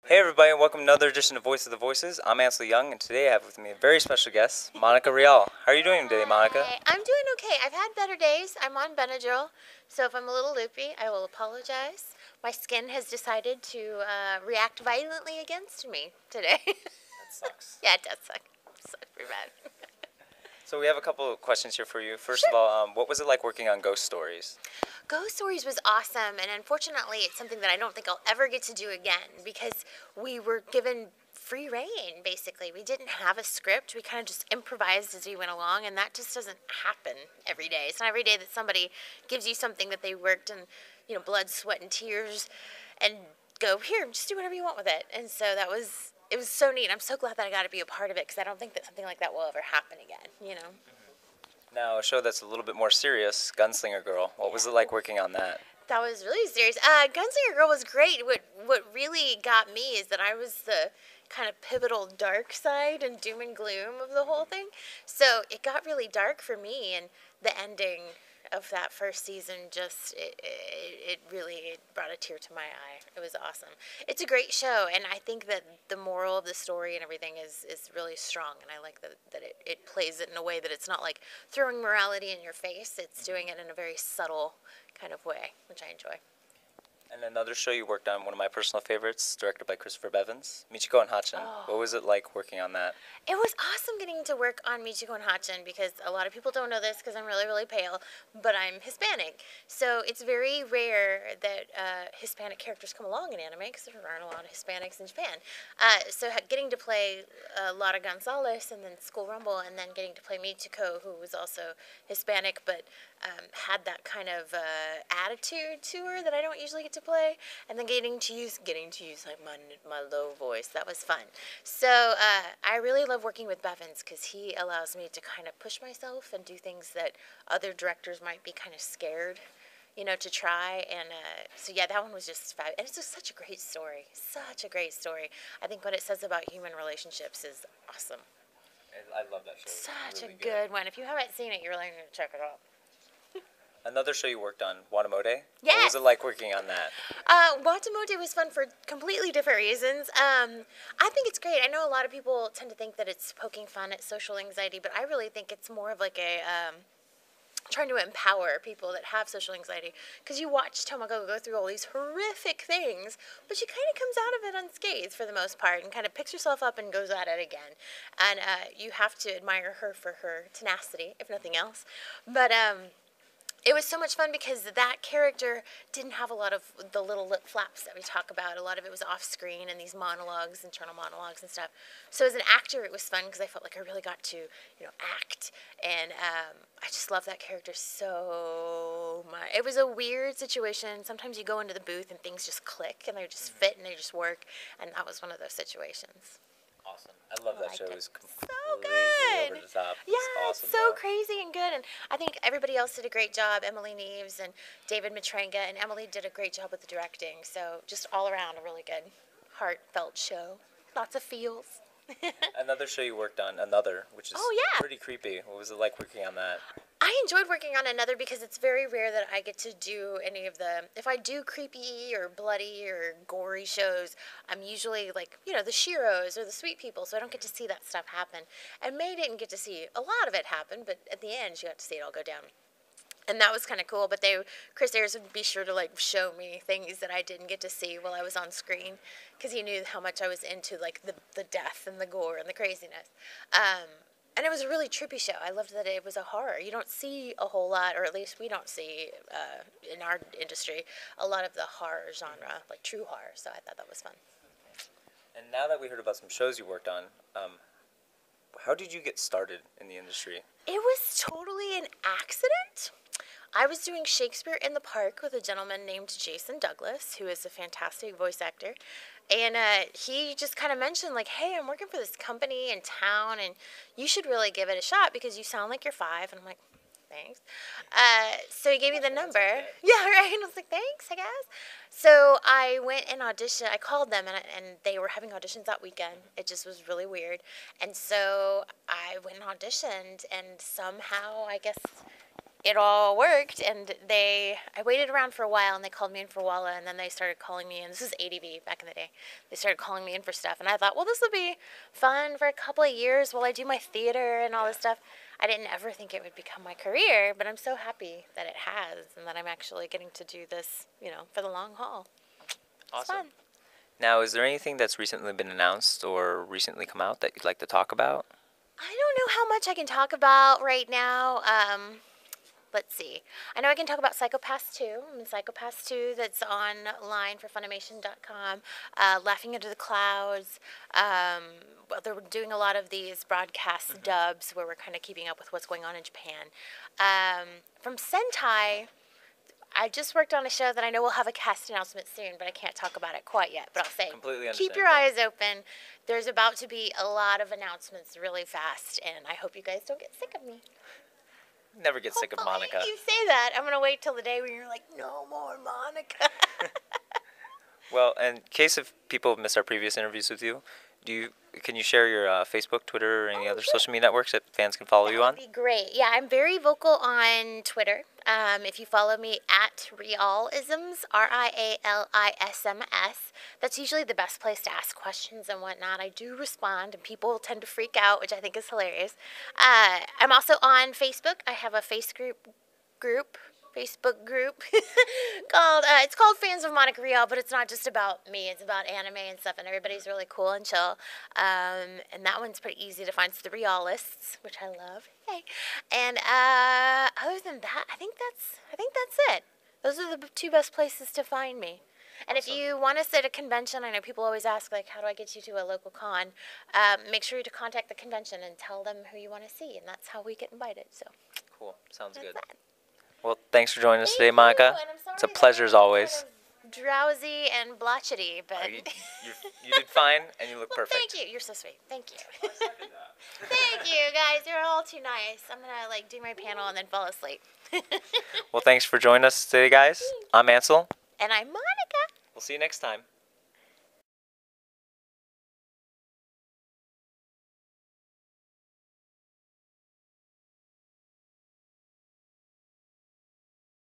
Hey everybody, and welcome to another edition of Voice of the Voices. I'm Ansley Young, and today I have with me a very special guest, Monica Rial. How are you doing today, Monica? Hi. I'm doing okay. I've had better days. I'm on Benadryl, so if I'm a little loopy, I will apologize. My skin has decided to react violently against me today. That sucks. Yeah, it does suck. It sucks pretty bad. So we have a couple of questions here for you. First Sure. of all, what was it like working on Ghost Stories? Ghost Stories was awesome, and unfortunately, it's something that I don't think I'll ever get to do again because we were given free reign, basically. We didn't have a script. We kind of just improvised as we went along, and that just doesn't happen every day. It's not every day that somebody gives you something that they worked in, blood, sweat, and tears, and go, here, just do whatever you want with it. And so it was so neat. I'm so glad that I got to be a part of it because I don't think that something like that will ever happen again. Now, a show that's a little bit more serious, Gunslinger Girl. What was it like working on that? That was really serious. Gunslinger Girl was great. What really got me is that I was the kind of pivotal dark side and doom and gloom of the whole thing. So it got really dark for me, and the ending of that first season it really brought a tear to my eye. It was awesome. It's a great show, and I think that the moral of the story and everything is really strong, and I like that it plays it in a way that it's not like throwing morality in your face. It's doing it in a very subtle kind of way, which I enjoy. And another show you worked on, one of my personal favorites, directed by Christopher Bevins, Michiko and Hachin. Oh. What was it like working on that? It was awesome getting to work on Michiko and Hachin because a lot of people don't know this because I'm really, really pale, but I'm Hispanic. So it's very rare that Hispanic characters come along in anime because there aren't a lot of Hispanics in Japan. So getting to play Lara Gonzalez and then School Rumble, and then getting to play Michiko, who was also Hispanic but had that kind of attitude to her that I don't usually get to play, and then getting to use like my low voice. That was fun. So I really love working with Bevins because he allows me to kind of push myself and do things that other directors might be kind of scared, to try. And so yeah, that one was just fabulous. And it's just such a great story. Such a great story. I think what it says about human relationships is awesome. I love that show. Such a good one. If you haven't seen it, you really need to check it out. Another show you worked on, Watamote. Yes. What was it like working on that? Watamote was fun for completely different reasons. I think it's great. I know a lot of people tend to think that it's poking fun at social anxiety, but I really think it's more of like a trying to empower people that have social anxiety. Because you watch Tomoko go through all these horrific things, but she kind of comes out of it unscathed for the most part and kind of picks herself up and goes at it again. And you have to admire her for her tenacity, if nothing else. But it was so much fun because that character didn't have a lot of the little lip flaps that we talk about. A lot of it was off screen and these monologues, internal monologues and stuff. So as an actor, it was fun because I felt like I really got to, act. And I just love that character so much. It was a weird situation. Sometimes you go into the booth and things just click and they just fit and they just work. And that was one of those situations. Awesome. I love that show. It was completely So good. over the top. Yeah, It's awesome, it's so though. crazy and good. And I think everybody else did a great job. Emily Neves and David Matranga, and Emily did a great job with the directing. So just all around a really good, heartfelt show. Lots of feels. Another show you worked on, which is pretty creepy. What was it like working on that? I enjoyed working on Another because it's very rare that I get to do any of the, if I do creepy or bloody or gory shows, I'm usually like, the Shiros or the Sweet People, so I don't get to see that stuff happen. And May didn't get to see a lot of it happen, but at the end she got to see it all go down. And that was kind of cool, but Chris Ayers would be sure to show me things that I didn't get to see while I was on screen because he knew how much I was into the death and the gore and the craziness. And it was a really trippy show. I loved that it was a horror. You don't see a whole lot, or at least we don't see in our industry, a lot of the horror genre, like true horror. So I thought that was fun. And now that we heard about some shows you worked on, how did you get started in the industry? It was totally an accident. I was doing Shakespeare in the Park with a gentleman named Jason Douglas, who is a fantastic voice actor. And he just kind of mentioned, hey, I'm working for this company in town, and you should really give it a shot because you sound like you're 5. And I'm like, thanks. So he gave me the number. Yeah, right. And I was like, thanks, I guess. So I went and auditioned. I called them, and they were having auditions that weekend. It just was really weird. And so I went and auditioned, and somehow, I guess, it all worked, and I waited around for a while, and they called me in for Walla, and then they started calling me in. This is ADV back in the day. They started calling me in for stuff, and I thought, well, this will be fun for a couple of years while I do my theater and all this stuff. I didn't ever think it would become my career, but I'm so happy that it has, and that I'm actually getting to do this, for the long haul. Awesome. It's fun. Now, is there anything that's recently been announced or recently come out that you'd like to talk about? I don't know how much I can talk about right now. Let's see. I know I can talk about Psychopaths 2. I'm in Psychopaths 2 that's online for Funimation.com. Laughing Into the Clouds. They're doing a lot of these broadcast dubs where we're kind of keeping up with what's going on in Japan. From Sentai, I just worked on a show that I know we'll have a cast announcement soon, but I can't talk about it quite yet. But I'll say, Completely keep your eyes open. There's about to be a lot of announcements really fast, and I hope you guys don't get sick of me. Never get sick of Monica. You say that. I'm going to wait till the day where you're like, no more Monica. Well, in case if people have missed our previous interviews with you, can you share your Facebook, Twitter, or any other social media networks that fans can follow you on? That'd be great. Yeah, I'm very vocal on Twitter. If you follow me at Rialisms, RIALISMS, that's usually the best place to ask questions and whatnot. I do respond, and people tend to freak out, which I think is hilarious. I'm also on Facebook. I have a Facebook group called it's called Fans of Monica Rial, but it's not just about me. It's about anime and stuff, and everybody's really cool and chill. And that one's pretty easy to find. It's the Rialists, which I love. Hey, and other than that, I think that's it. Those are the two best places to find me. And Awesome. if you want us at a convention, I know people always ask, like, how do I get you to a local con? Make sure to contact the convention and tell them who you want to see, and that's how we get invited. So Cool. Sounds that's good. that. Well, thanks for joining us Thank today, you, Monica. and I'm It's a sorry pleasure that as I'm always. kind of drowsy and blotchety, but You did fine, and you look well, perfect. thank you. You're so sweet. Thank you. Thank you, guys. You're all too nice. I'm gonna do my panel and then fall asleep. Well, thanks for joining us today, guys. I'm Ansel. And I'm Monica. We'll see you next time.